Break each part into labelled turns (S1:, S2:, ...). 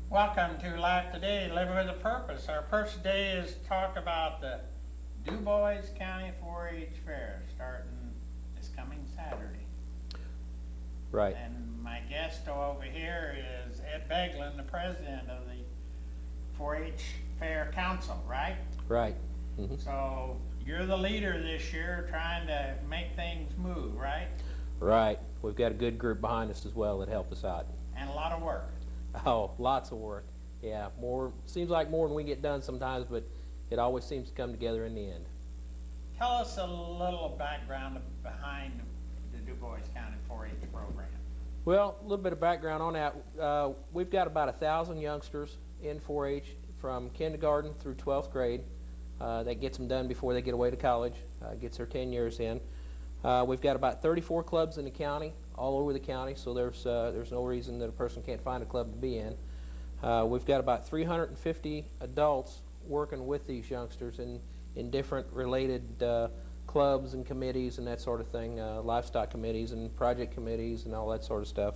S1: Welcome to Life Today, Living with a Purpose. Our purpose today is to talk about the Dubois County 4-H Fair starting this coming Saturday.
S2: Right.
S1: And my guest over here is Ed Boeglin, the president of the 4-H Fair Council, right?
S2: Right. Mm-hmm.
S1: So you're the leader this year trying to make things move, right?
S2: Right. We've got a good group behind us as well that help us out.
S1: And a lot of work.
S2: Oh, lots of work. Yeah, seems like more than we get done sometimes, but it always seems to come together in the end.
S1: Tell us a little background behind the Dubois County 4-H program.
S2: Well, a little bit of background on that. We've got about 1,000 youngsters in 4-H from kindergarten through 12th grade. That gets them done before they get away to college, gets their 10 years in. We've got about 34 clubs in the county, all over the county, so there's no reason that a person can't find a club to be in. We've got about 350 adults working with these youngsters in different related clubs and committees and that sort of thing, livestock committees and project committees and all that sort of stuff.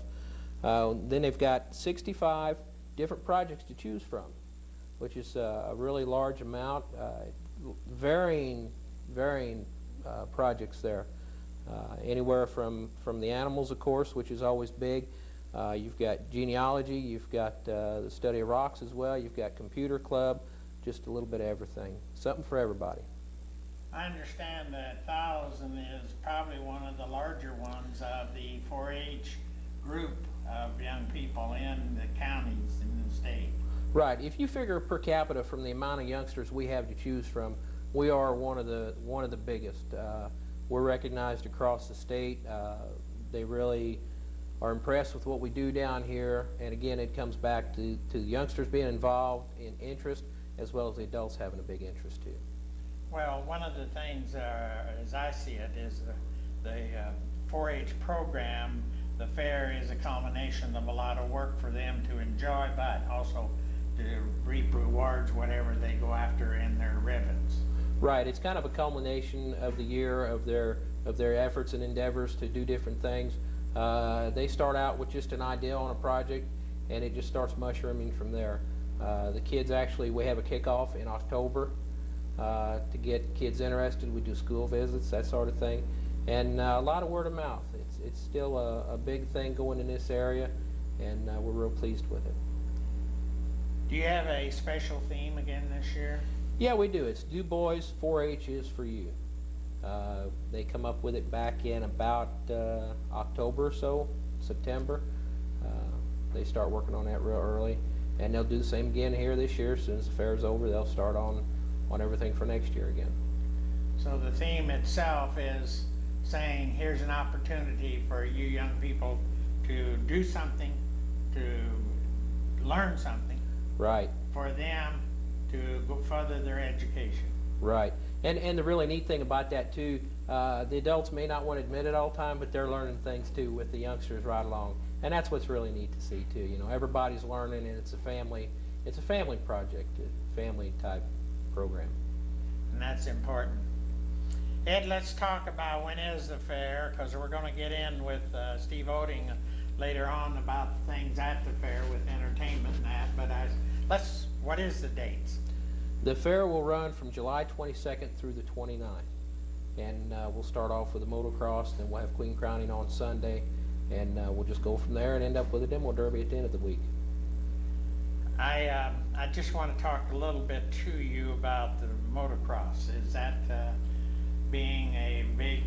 S2: Then they've got 65 different projects to choose from, which is a really large amount, varying projects there. Anywhere from the animals, of course, which is always big. You've got genealogy, you've got the study of rocks as well, you've got computer club, just a little bit of everything. Something for everybody.
S1: I understand that 1,000 is probably one of the larger ones of the 4-H group of young people in the counties in the state.
S2: Right. If you figure per capita from the amount of youngsters we have to choose from, we are one of the biggest. We're recognized across the state. They really are impressed with what we do down here, and again, it comes back to the youngsters being involved in interest as well as the adults having a big interest too.
S1: Well, one of the things, as I see it, is the 4-H program. The fair is a culmination of a lot of work for them to enjoy, but also to reap rewards, whatever they go after in their ribbons.
S2: Right. It's kind of a culmination of the year of their efforts and endeavors to do different things. They start out with just an idea on a project, and it just starts mushrooming from there. The kids actually, we have a kickoff in October to get kids interested. We do school visits, that sort of thing, and a lot of word of mouth. It's still a big thing going in this area, and we're real pleased with it.
S1: Do you have a special theme again this year?
S2: Yeah, we do. It's Dubois 4-H is for you. They come up with it back in about October or so, September. They start working on that real early, and they'll do the same again here this year. As soon as the fair is over, they'll start on everything for next year again.
S1: So the theme itself is saying, here's an opportunity for you young people to do something, to learn something.
S2: Right.
S1: For them to go further their education.
S2: Right. And the really neat thing about that too, the adults may not want to admit it all the time, but they're learning things too with the youngsters right along. And that's what's really neat to see too. You know, everybody's learning, and it's a family project, a family type program.
S1: And that's important. Ed, let's talk about when is the fair, because we're going to get in with Steve Oeding later on about things at the fair with entertainment and that, but what is the dates?
S2: The fair will run from July 22nd through the 29th, and we'll start off with a motocross, then we'll have queen crowning on Sunday, and we'll just go from there and end up with a demo derby at the end of the week.
S1: I just want to talk a little bit to you about the motocross. Is that being a big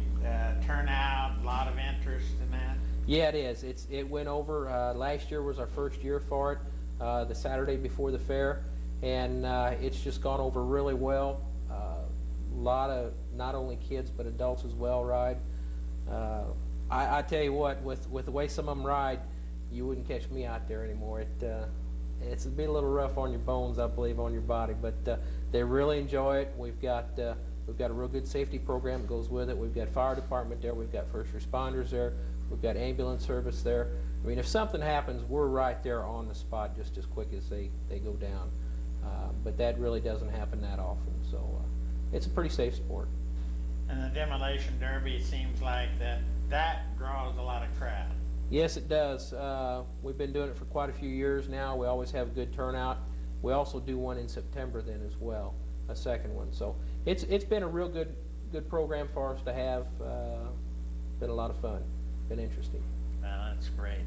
S1: turnout, a lot of interest in that?
S2: Yeah, it is. It went over, last year was our first year for it, the Saturday before the fair, and it's just gone over really well. A lot of not only kids but adults as well ride. I tell you what, with the way some of them ride, you wouldn't catch me out there anymore. It's a bit a little rough on your bones, I believe, on your body, but they really enjoy it. We've got a real good safety program that goes with it. We've got fire department there. We've got first responders there. We've got ambulance service there. I mean, if something happens, we're right there on the spot just as quick as they go down. But that really doesn't happen that often, so it's a pretty safe sport.
S1: And the demolition derby seems like that draws a lot of crowd.
S2: Yes, it does. We've been doing it for quite a few years now. We always have a good turnout. We also do one in September then as well, a second one. So it's been a real good program for us to have. Been a lot of fun. Been interesting.
S1: That's great.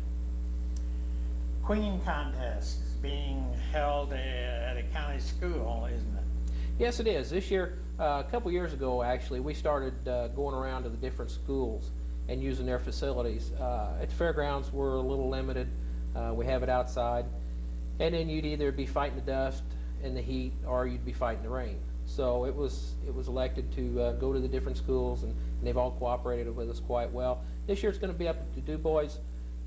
S1: Queen contest is being held at a county school, isn't it?
S2: Yes, it is. This year, a couple years ago actually, we started going around to the different schools and using their facilities. At the fairgrounds, we're a little limited. We have it outside. And then you'd either be fighting the dust and the heat, or you'd be fighting the rain. So it was elected to go to the different schools, and they've all cooperated with us quite well. This year it's going to be up at the Dubois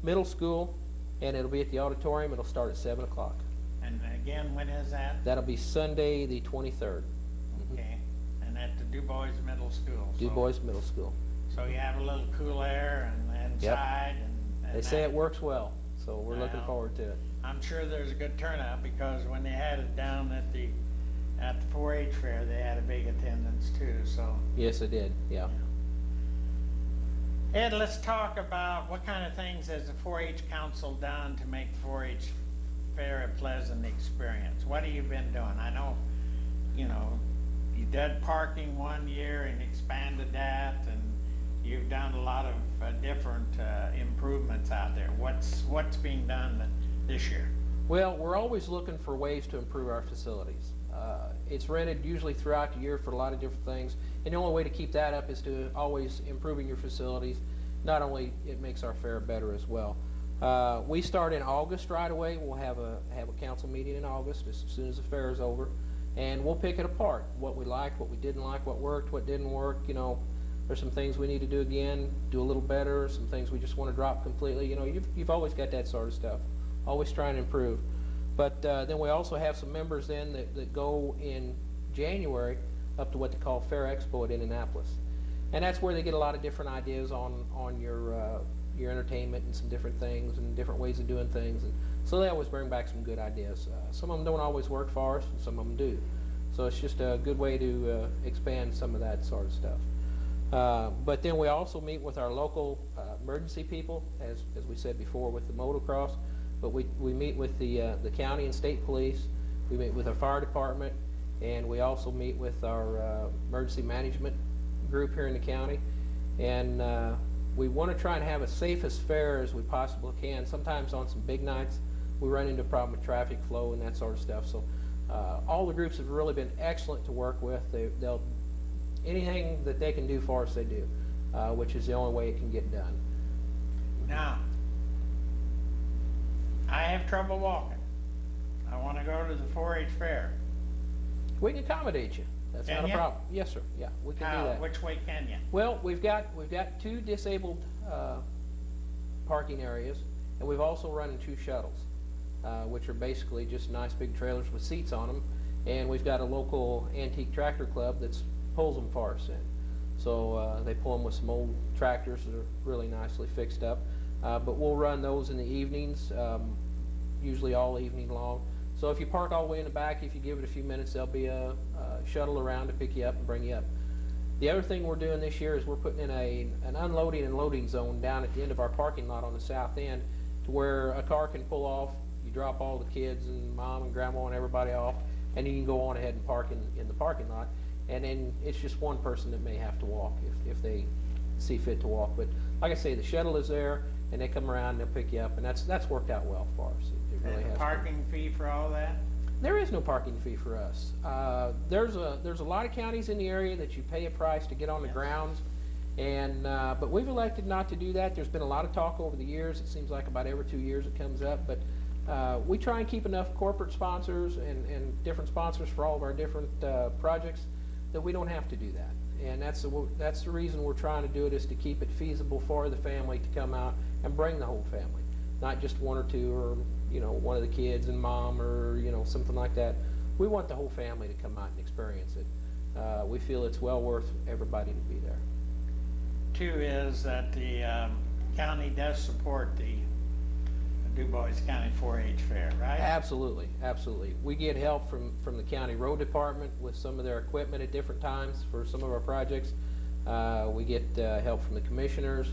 S2: Middle School, and it'll be at the auditorium. It'll start at 7 o'clock.
S1: And again, when is that?
S2: That'll be Sunday the 23rd.
S1: Okay, and at the Dubois Middle School.
S2: Dubois Middle School.
S1: So you have a little cool air and inside, and
S2: They say it works well, so we're looking
S1: Well,
S2: forward to it.
S1: I'm sure there's a good turnout, because when they had it down at the 4-H fair, they had a big attendance too. So
S2: Yes, it did. Yeah.
S1: Ed, let's talk about what kind of things has the 4-H council done to make the 4-H fair a pleasant experience. What have you been doing? I know, you did parking one year and expanded that, and you've done a lot of different improvements out there. What's being done this year?
S2: Well, we're always looking for ways to improve our facilities. It's rented usually throughout the year for a lot of different things, and the only way to keep that up is to always improving your facilities. Not only it makes our fair better as well. We start in August right away. We'll have a council meeting in August as soon as the fair is over, and we'll pick it apart. What we liked, what we didn't like, what worked, what didn't work. There's some things we need to do again, do a little better. Some things we just want to drop completely. You've always got that sort of stuff. Always trying to improve. But then we also have some members then that go in January up to what they call Fair Expo at Indianapolis. And that's where they get a lot of different ideas on your entertainment and some different things and different ways of doing things. And so they always bring back some good ideas. Some of them don't always work for us, and some of them do. So it's just a good way to expand some of that sort of stuff. But then we also meet with our local emergency people, as we said before, with the motocross. But we meet with the county and state police. We meet with our fire department, and we also meet with our emergency management group here in the county. And we want to try and have as safe as fair as we possibly can. Sometimes on some big nights, we run into a problem with traffic flow and that sort of stuff. So all the groups have really been excellent to work with. They'll anything that they can do for us, they do, which is the only way it can get done.
S1: Now, I have trouble walking. I want to go to the 4-H fair.
S2: We can accommodate you. That's
S1: Can
S2: not
S1: ya?
S2: a problem. Yes, sir. Yeah, we can do that.
S1: Which way can you?
S2: Well, we've got 2 disabled parking areas, and we've also running 2 shuttles, which are basically just nice big trailers with seats on them. And we've got a local antique tractor club that pulls them for us in. So they pull them with some old tractors that are really nicely fixed up. But we'll run those in the evenings, usually all evening long. So if you park all the way in the back, if you give it a few minutes, there'll be a shuttle around to pick you up and bring you up. The other thing we're doing this year is we're putting in an unloading and loading zone down at the end of our parking lot on the south end, to where a car can pull off. You drop all the kids and mom and grandma and everybody off, and you can go on ahead and park in the parking lot. And then it's just one person that may have to walk if they see fit to walk. But like I say, the shuttle is there, and they come around and they'll pick you up, and that's worked out well for us. It really
S1: And
S2: has.
S1: the parking fee for all that?
S2: There is no parking fee for us. There's a lot of counties in the area that you pay a price to get on the
S1: Yes.
S2: grounds, and but we've elected not to do that. There's been a lot of talk over the years. It seems like about every 2 years it comes up, but we try and keep enough corporate sponsors and different sponsors for all of our different projects that we don't have to do that. And that's the reason we're trying to do it, is to keep it feasible for the family to come out and bring the whole family, not just one or two, or one of the kids and mom, or something like that. We want the whole family to come out and experience it. We feel it's well worth everybody to be there.
S1: 2 is that the county does support the Dubois County 4-H fair, right?
S2: Absolutely, absolutely. We get help from the county road department with some of their equipment at different times for some of our projects. We get help from the commissioners,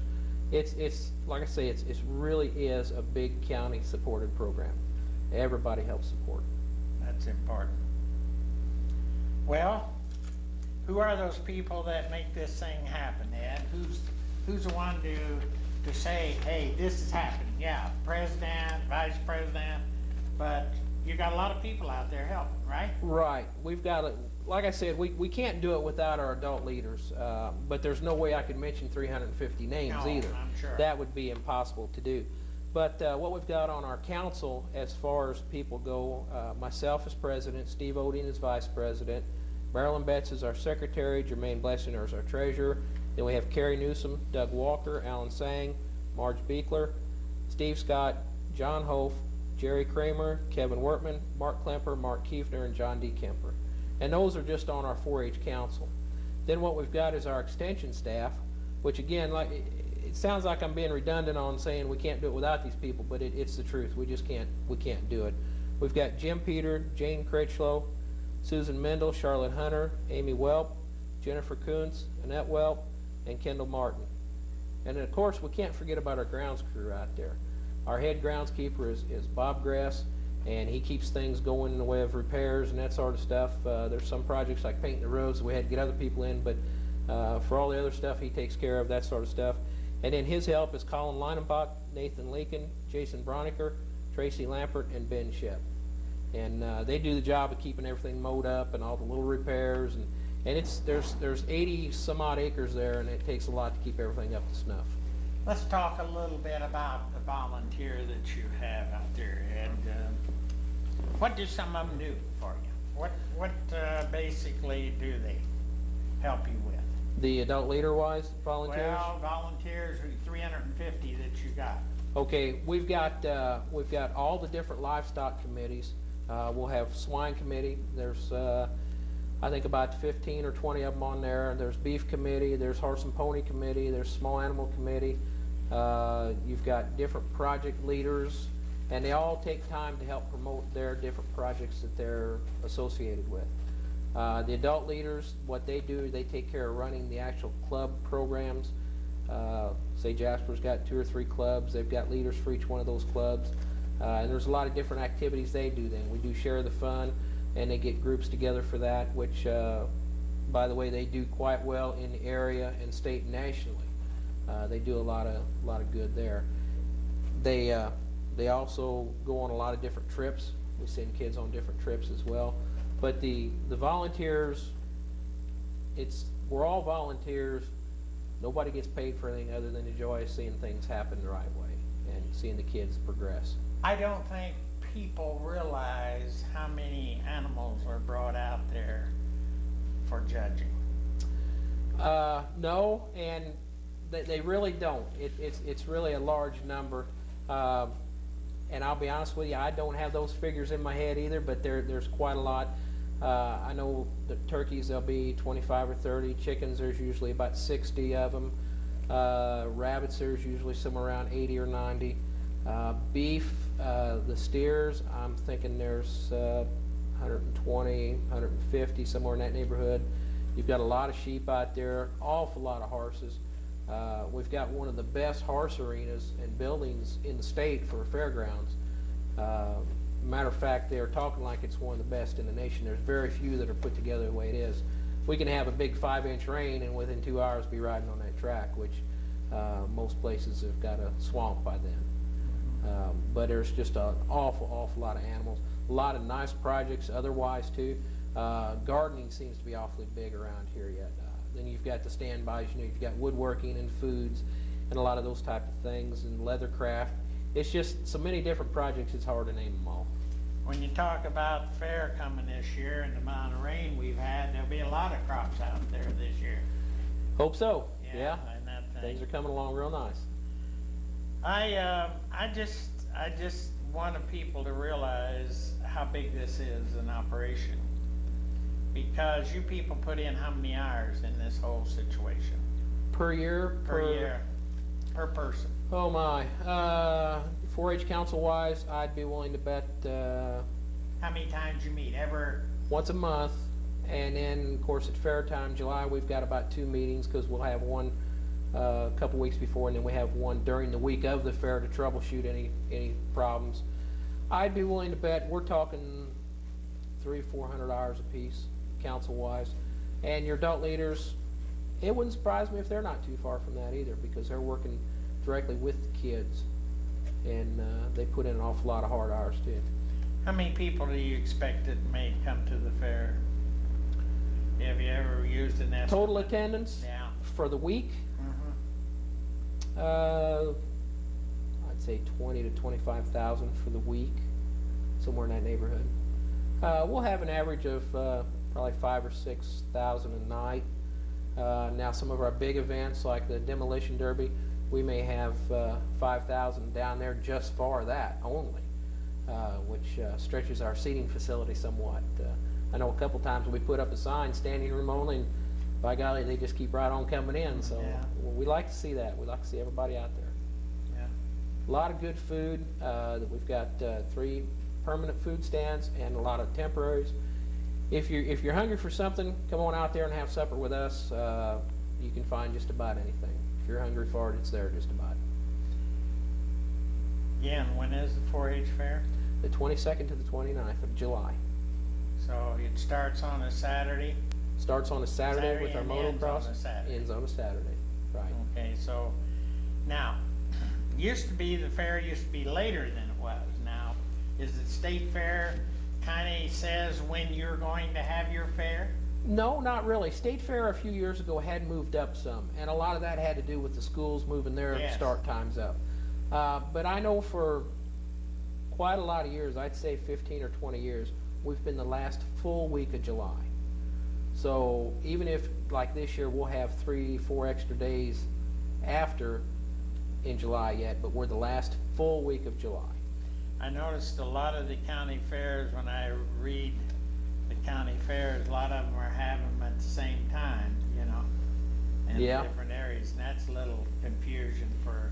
S2: It's like I say, it's really is a big county supported program. Everybody helps support it.
S1: That's important. Well, who are those people that make this thing happen, Ed? Who's the one to say, hey, this is happening? Yeah, president, vice president, but you got a lot of people out there helping, right?
S2: Right. We've got like I said, we can't do it without our adult leaders, but there's no way I could mention 350 names
S1: No,
S2: either.
S1: I'm sure.
S2: That would be impossible to do. But what we've got on our council, as far as people go, myself as president, Steve Oeding is vice president, Marilyn Betts is our secretary, Jermaine Blessing is our treasurer. Then we have Carrie Newsom, Doug Walker, Alan Sang, Marge Beekler, Steve Scott, John Hof, Jerry Kramer, Kevin Wortman, Mark Klemper, Mark Kiefner, and John D. Kemper. And those are just on our 4-H council. Then what we've got is our extension staff, which again, like it sounds like I'm being redundant on saying we can't do it without these people, but it's the truth. We just can't do it. We've got Jim Peter, Jane Critchlow, Susan Mendel, Charlotte Hunter, Amy Welp, Jennifer Kuntz, Annette Welp, and Kendall Martin. And then of course we can't forget about our grounds crew out there. Our head groundskeeper is Bob Grass, and he keeps things going in the way of repairs and that sort of stuff. There's some projects like painting the roads that we had to get other people in, but for all the other stuff he takes care of, that sort of stuff. And then his help is Colin Leinenbach, Nathan Leakin, Jason Broniker, Tracy Lampert, and Ben Shep. And they do the job of keeping everything mowed up and all the little repairs, and there's 80 some odd acres there, and it takes a lot to keep everything up to snuff.
S1: Let's talk a little bit about the volunteer that you have out there, and what do some of them do for you? What basically do they help you with?
S2: The adult leader-wise volunteers?
S1: Well, volunteers, 350 that you got.
S2: Okay, we've got all the different livestock committees. We'll have swine committee. There's I think about 15 or 20 of them on there. There's beef committee. There's horse and pony committee. There's small animal committee. You've got different project leaders, and they all take time to help promote their different projects that they're associated with. The adult leaders, what they do, they take care of running the actual club programs. Say Jasper's got 2 or 3 clubs. They've got leaders for each one of those clubs. And there's a lot of different activities they do then. We do share the fun, and they get groups together for that, which, by the way, they do quite well in the area and state and nationally. They do a lot of good there. They also go on a lot of different trips. We send kids on different trips as well. But the volunteers, we're all volunteers. Nobody gets paid for anything other than the joy of seeing things happen the right way and seeing the kids progress.
S1: I don't think people realize how many animals are brought out there for judging.
S2: No, and they really don't. It's really a large number. And I'll be honest with you, I don't have those figures in my head either, but there's quite a lot. I know the turkeys, there'll be 25 or 30. Chickens, there's usually about 60 of them. Rabbits, there's usually somewhere around 80 or 90. Beef, the steers, I'm thinking there's 120, 150, somewhere in that neighborhood. You've got a lot of sheep out there, awful lot of horses. We've got one of the best horse arenas and buildings in the state for fairgrounds. Matter of fact, they're talking like it's one of the best in the nation. There's very few that are put together the way it is. We can have a big 5-inch rain and within 2 hours be riding on that track, which most places have got a swamp by then. But there's just an awful lot of animals. A lot of nice projects otherwise too. Gardening seems to be awfully big around here yet. Then you've got the standbys, you've got woodworking and foods and a lot of those type of things, and leather craft. It's just so many different projects, it's hard to name them all.
S1: When you talk about the fair coming this year and the amount of rain we've had, there'll be a lot of crops out there this year.
S2: Hope so. Yeah.
S1: And that thing.
S2: Things are coming along real nice.
S1: I just wanted people to realize how big this is an operation, because you people put in how many hours in this whole situation?
S2: Per year?
S1: Per year, per person.
S2: Oh my. 4-H council wise, I'd be willing to bet
S1: How many times you meet? Ever?
S2: once a month. And then, of course, at fair time, July, we've got about 2 meetings because we'll have one a couple weeks before, and then we have one during the week of the fair to troubleshoot any problems. I'd be willing to bet we're talking 300-400 hours a piece, council-wise. And your adult leaders, it wouldn't surprise me if they're not too far from that either, because they're working directly with the kids, and they put in an awful lot of hard hours too.
S1: How many people do you expect that may come to the fair? Have you ever used an estimate?
S2: Total attendance?
S1: Yeah.
S2: For the week? I'd say 20 to 25,000 for the week, somewhere in that neighborhood. We'll have an average of probably 5,000 or 6,000 a night. Now some of our big events like the Demolition Derby, we may have 5,000 down there just for that only, which stretches our seating facility somewhat. I know a couple times we put up a sign, standing room only, and by golly, they just keep right on coming in. So
S1: yeah.
S2: well, we like to see that. We like to see everybody out there.
S1: Yeah.
S2: A lot of good food. We've got 3 permanent food stands and a lot of temporaries. If you're hungry for something, come on out there and have supper with us. You can find just about anything. If you're hungry for it, it's there just about.
S1: Again, when is the 4-H fair?
S2: The 22nd to the 29th of July.
S1: So it starts on a Saturday?
S2: Starts on a Saturday with our
S1: and ends on
S2: motocross.
S1: a Saturday.
S2: Ends on a Saturday, right.
S1: Okay, so now, the fair used to be later than it was. Now, is the state fair kind of says when you're going to have your fair?
S2: No, not really. State Fair a few years ago had moved up some, and a lot of that had to do with the schools moving their
S1: Yes.
S2: start times up. But I know for quite a lot of years, I'd say 15 or 20 years, we've been the last full week of July. So even if, like this year, we'll have 3-4 extra days after in July yet, but we're the last full week of July.
S1: I noticed a lot of the county fairs, when I read the county fairs, a lot of them are having them at the same time, you know, in
S2: Yeah.
S1: different areas, and that's a little confusion for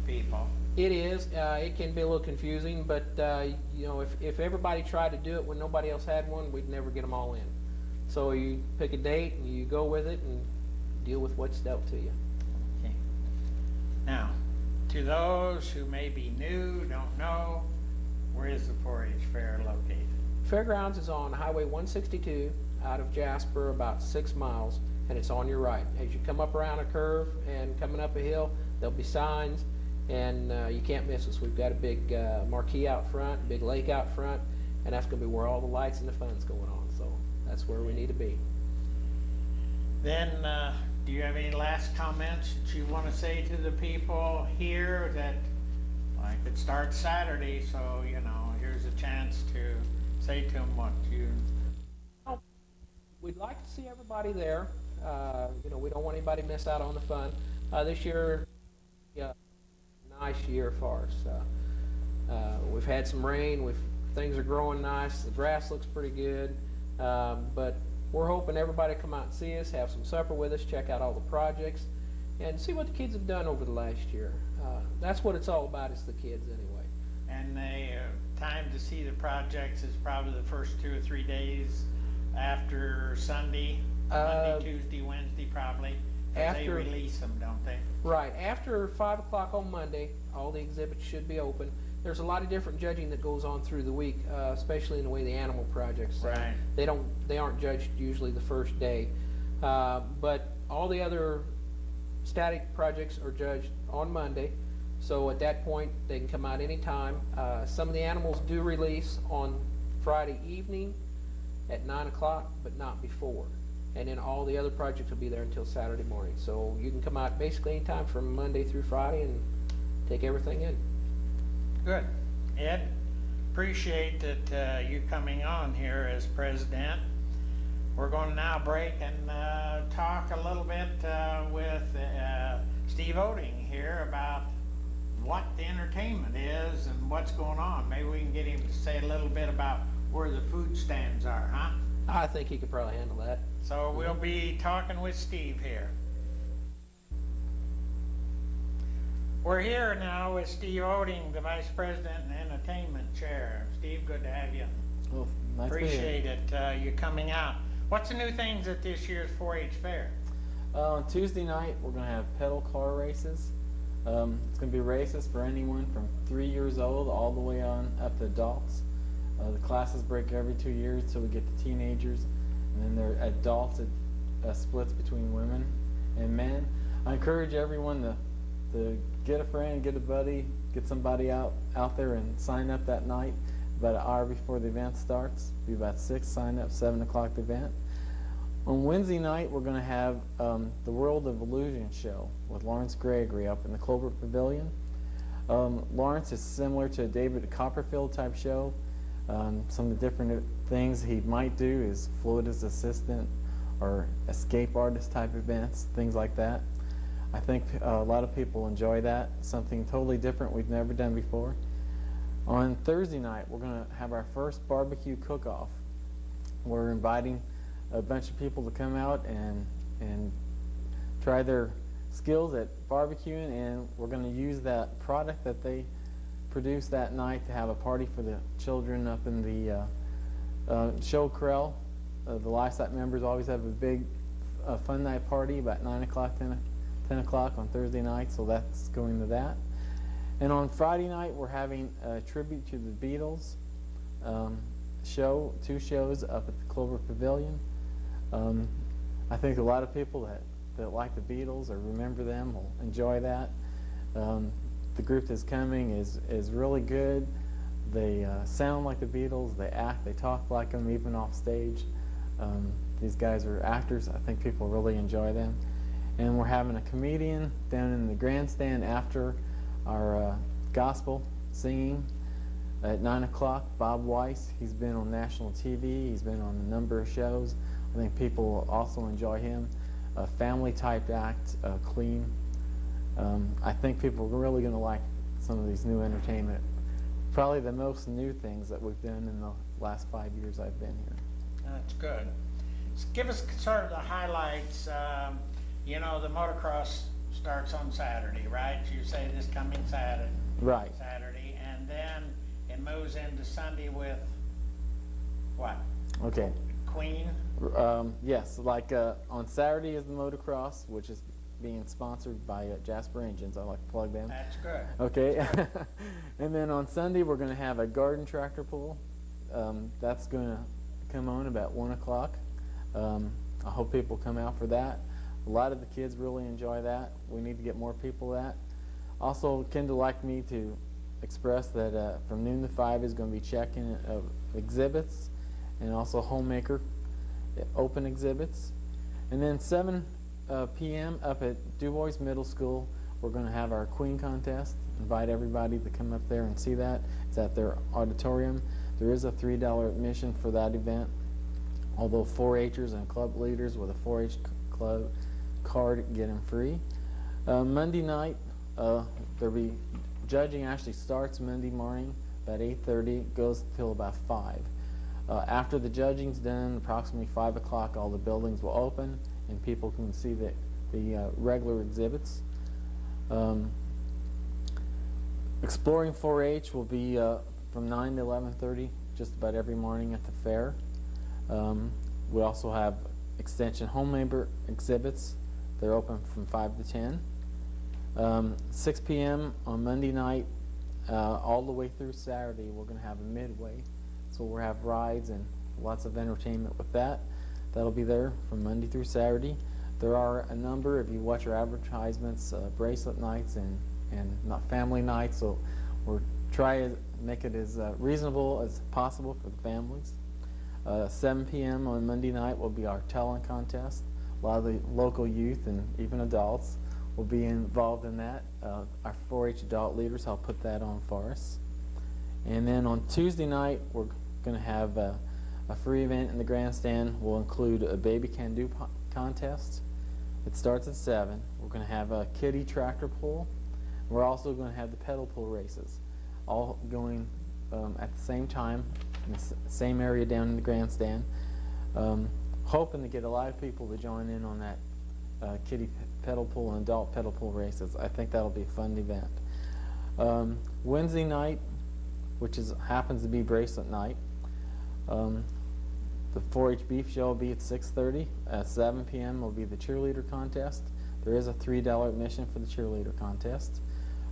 S1: people.
S2: It is. It can be a little confusing, but you know, if everybody tried to do it when nobody else had one, we'd never get them all in. So you pick a date and you go with it and deal with what's dealt to you.
S1: Okay. Now, to those who may be new, don't know, where is the 4-H fair located?
S2: Fairgrounds is on Highway 162 out of Jasper, about 6 miles, and it's on your right. As you come up around a curve and coming up a hill, there'll be signs, and you can't miss us. We've got a big marquee out front, big lake out front, and that's going to be where all the lights and the fun's going on. So that's where we need to be.
S1: Then, do you have any last comments that you want to say to the people here that, like, it starts Saturday, so, you know, here's a chance to say to them what you...
S2: We'd like to see everybody there. You know, we don't want anybody to miss out on the fun. This year, yeah, nice year for us. We've had some rain. Things are growing nice. The grass looks pretty good. But we're hoping everybody come out and see us, have some supper with us, check out all the projects, and see what the kids have done over the last year. That's what it's all about, is the kids anyway.
S1: And the time to see the projects is probably the first 2 or 3 days after Sunday, Monday, Tuesday, Wednesday probably. 'Cause they release them, don't they?
S2: Right. After 5 o'clock on Monday, all the exhibits should be open. There's a lot of different judging that goes on through the week, especially in the way the animal projects.
S1: Right.
S2: They aren't judged usually the first day, but all the other static projects are judged on Monday. So at that point, they can come out anytime. Some of the animals do release on Friday evening at 9 o'clock, but not before. And then all the other projects will be there until Saturday morning. So you can come out basically anytime from Monday through Friday and take everything in.
S1: Good. Ed, appreciate that you coming on here as president. We're going to now break and talk a little bit with Steve Oeding here about what the entertainment is and what's going on. Maybe we can get him to say a little bit about where the food stands are, huh?
S2: I think he could probably handle that.
S1: So we'll be talking with Steve here. We're here now with Steve Oeding, the Vice President and Entertainment Chair. Steve, good to have you.
S3: Well, nice to be here.
S1: Appreciate it, you coming out. What's the new things at this year's 4-H fair?
S3: On Tuesday night, we're going to have pedal car races. It's going to be races for anyone from 3 years old all the way on up to adults. The classes break every 2 years till we get to teenagers, and then there are adults. It splits between women and men. I encourage everyone to get a friend, get a buddy, get somebody out there and sign up that night about an hour before the event starts. Be about 6, sign up, 7 o'clock the event. On Wednesday night, we're going to have the World of Illusion show with Lawrence Gregory up in the Clover Pavilion. Lawrence is similar to a David Copperfield type show. Some of the different things he might do is flutist assistant or escape artist type events, things like that. I think a lot of people enjoy that, something totally different we've never done before. On Thursday night, we're going to have our first barbecue cook-off. We're inviting a bunch of people to come out and try their skills at barbecuing, and we're going to use that product that they produce that night to have a party for the children up in the show corral. The Livestock members always have a big fun night party about 9 o'clock, 10 o'clock on Thursday night, so that's going to that. And on Friday night, we're having a tribute to the Beatles show, 2 shows up at the Clover Pavilion. I think a lot of people that like the Beatles or remember them will enjoy that. The group that's coming is really good. They sound like the Beatles, they act, they talk like them even off stage. These guys are actors. I think people really enjoy them. And we're having a comedian down in the grandstand after our gospel singing at 9 o'clock. Bob Weiss, he's been on national TV, he's been on a number of shows. I think people will also enjoy him. A family type act, clean. I think people are really going to like some of these new entertainment. Probably the most new things that we've done in the last 5 years I've been here.
S1: That's good. Give us sort of the highlights. You know, the motocross starts on Saturday, right? You say this coming Saturday.
S3: Right.
S1: Saturday, and then it moves into Sunday with what?
S3: Okay.
S1: Queen?
S3: Yes, like on Saturday is the motocross, which is being sponsored by Jasper Engines. I like to plug them.
S1: That's good.
S3: Okay. And then on Sunday, we're going to have a garden tractor pull. That's going to come on about 1 o'clock. I hope people come out for that. A lot of the kids really enjoy that. We need to get more people that. Also, Kendall liked me to express that from noon to 5 is going to be check-in of exhibits and also homemaker open exhibits. And then 7 p.m. up at Dubois Middle School, we're going to have our Queen contest. Invite everybody to come up there and see that. It's at their auditorium. There is a $3 admission for that event, although 4-Hers and club leaders with a 4-H club card get them free. Monday night, there'll be judging actually starts Monday morning about 8:30, goes till about 5. After the judging's done, approximately 5 o'clock, all the buildings will open and people can see the regular exhibits. Exploring 4-H will be from 9 to 11:30, just about every morning at the fair. We also have extension homemaker exhibits. They're open from 5 to 10. 6 p.m. on Monday night, all the way through Saturday, we're going to have a midway. So we'll have rides and lots of entertainment with that. That'll be there from Monday through Saturday. There are a number, if you watch our advertisements, bracelet nights and not family nights. So we'll try to make it as reasonable as possible for the families. 7 p.m. on Monday night will be our talent contest. A lot of the local youth and even adults will be involved in that. Our 4-H adult leaders help put that on for us. And then on Tuesday night, we're going to have a free event in the grandstand. We'll include a baby can-do contest. It starts at 7. We're going to have a kiddie tractor pull. We're also going to have the pedal pull races, all going at the same time in the same area down in the grandstand. Hoping to get a lot of people to join in on that kiddie pedal pull and adult pedal pull races. I think that'll be a fun event. Wednesday night, which happens to be bracelet night, The 4-H beef show will be at 6:30. At 7 p.m. will be the cheerleader contest. There is a $3 admission for the cheerleader contest.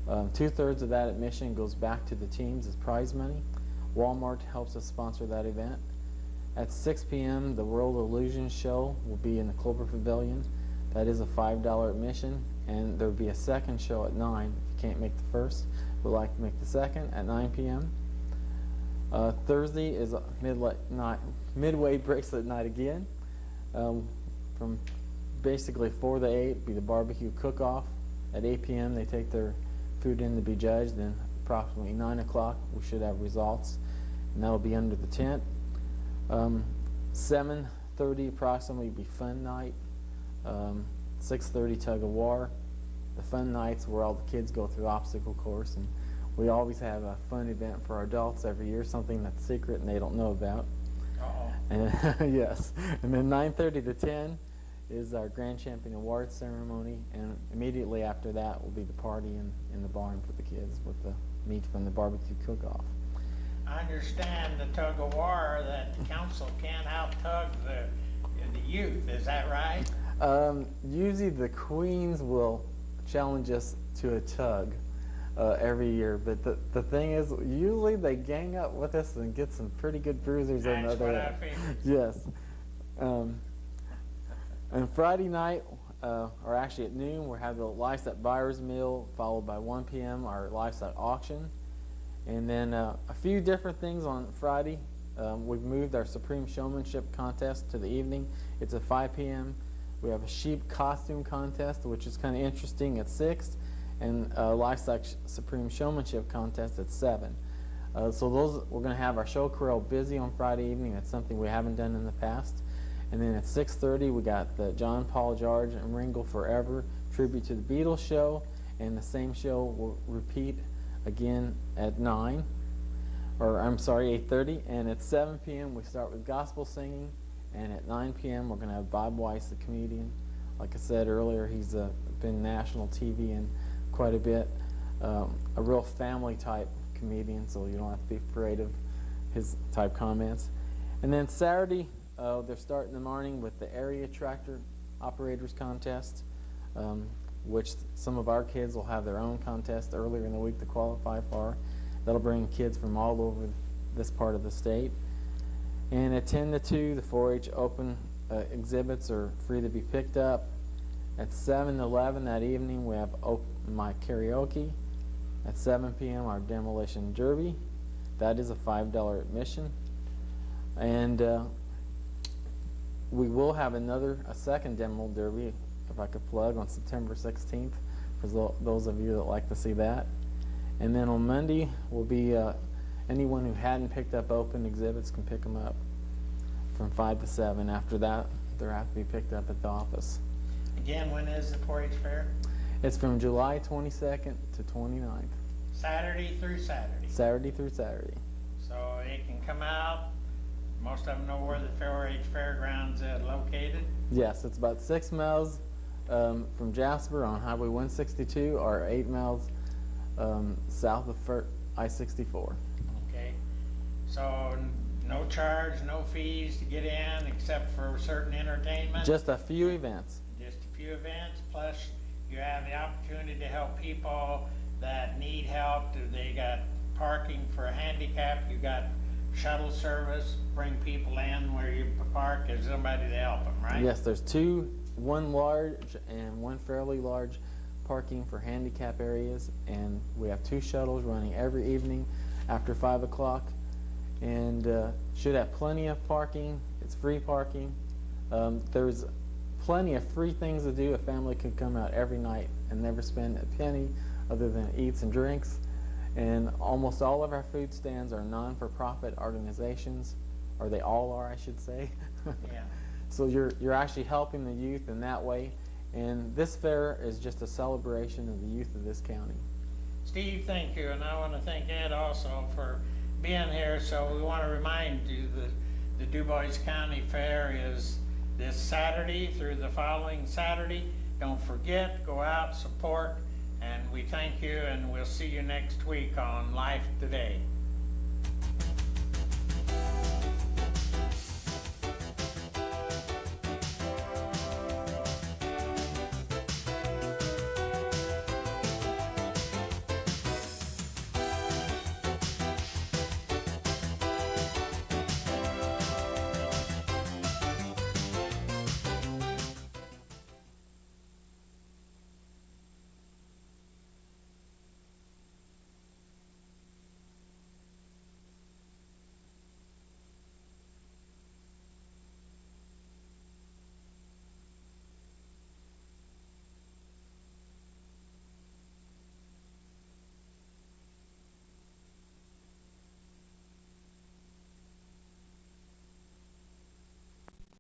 S3: 2/3 of that admission goes back to the teams as prize money. Walmart helps us sponsor that event. At 6 p.m. the World Illusion Show will be in the Clover Pavilion. That is a $5 admission, and there will be a second show at 9 if you can't make the first. Would like to make the second at 9 p.m. Thursday is a midway bracelet night again. From basically 4 to 8 be the barbecue cook-off. At 8 p.m. they take their food in to be judged, and approximately 9 o'clock we should have results, and that will be under the tent. 7:30 approximately be fun night. 6:30 tug of war. The fun nights where all the kids go through the obstacle course, and we always have a fun event for our adults every year, something that's secret and they don't know about. And yes, and then 9:30 to 10 is our Grand Champion Awards ceremony, and immediately after that will be the party in the barn for the kids with the meat from the barbecue cook-off.
S1: I understand the tug of war that the council can't out-tug the youth, is that right?
S3: Usually the queens will challenge us to a tug every year, but the thing is, usually they gang up with us and get some pretty good bruisers on the other end.
S1: That's what I figured.
S3: Yes. And Friday night, or actually at noon, we'll have the livestock buyer's meal, followed by 1 p.m. our livestock auction. And then a few different things on Friday. We've moved our Supreme Showmanship contest to the evening. It's at 5 p.m. We have a sheep costume contest, which is kind of interesting, at 6, and a livestock Supreme Showmanship contest at 7. So those, we're going to have our show corral busy on Friday evening. That's something we haven't done in the past. And then at 6:30 we got the John Paul George and Ringo Forever tribute to the Beatles show, and the same show will repeat again at 9, or I'm sorry, 8:30, and at 7 p.m. we start with gospel singing, and at 9 p.m. we're going to have Bob Weiss, the comedian. Like I said earlier, he's been national TV and quite a bit, a real family type comedian, so you don't have to be afraid of his type comments. And then Saturday, they're starting the morning with the area tractor operators contest, which some of our kids will have their own contest earlier in the week to qualify for. That'll bring kids from all over this part of the state. And at 10 to 2, the 4-H open exhibits are free to be picked up. At 7 to 11 that evening, we have open mic karaoke. At 7 p.m., our demolition derby. That is a $5 admission. And we will have a second demo derby, if I could plug, on September 16th for those of you that like to see that. And then on Monday will be anyone who hadn't picked up open exhibits can pick them up from 5 to 7. After that, they have to be picked up at the office.
S1: Again, when is the 4-H fair?
S3: It's from July 22nd to 29th.
S1: Saturday through Saturday.
S3: Saturday through Saturday.
S1: So they can come out. Most of them know where the 4-H fairgrounds is located.
S3: Yes, it's about 6 miles from Jasper on Highway 162, or 8 miles south of I-64.
S1: Okay. So no charge, no fees to get in except for certain entertainment?
S3: Just a few events.
S1: Just a few events, plus you have the opportunity to help people that need help. They got parking for a handicap, you got shuttle service, bring people in where you park, there's somebody to help them, right?
S3: Yes, there's one large and one fairly large parking for handicap areas, and we have 2 shuttles running every evening after 5 o'clock, and should have plenty of parking. It's free parking. There's plenty of free things to do. A family could come out every night and never spend a penny other than eats and drinks. And almost all of our food stands are non-for-profit organizations, or they all are, I should say.
S1: Yeah.
S3: So you're actually helping the youth in that way, and this fair is just a celebration of the youth of this county.
S1: Steve, thank you, and I want to thank Ed also for being here. So we want to remind you that the Dubois County Fair is this Saturday through the following Saturday. Don't forget, go out, support, and we thank you, and we'll see you next week on Life Today.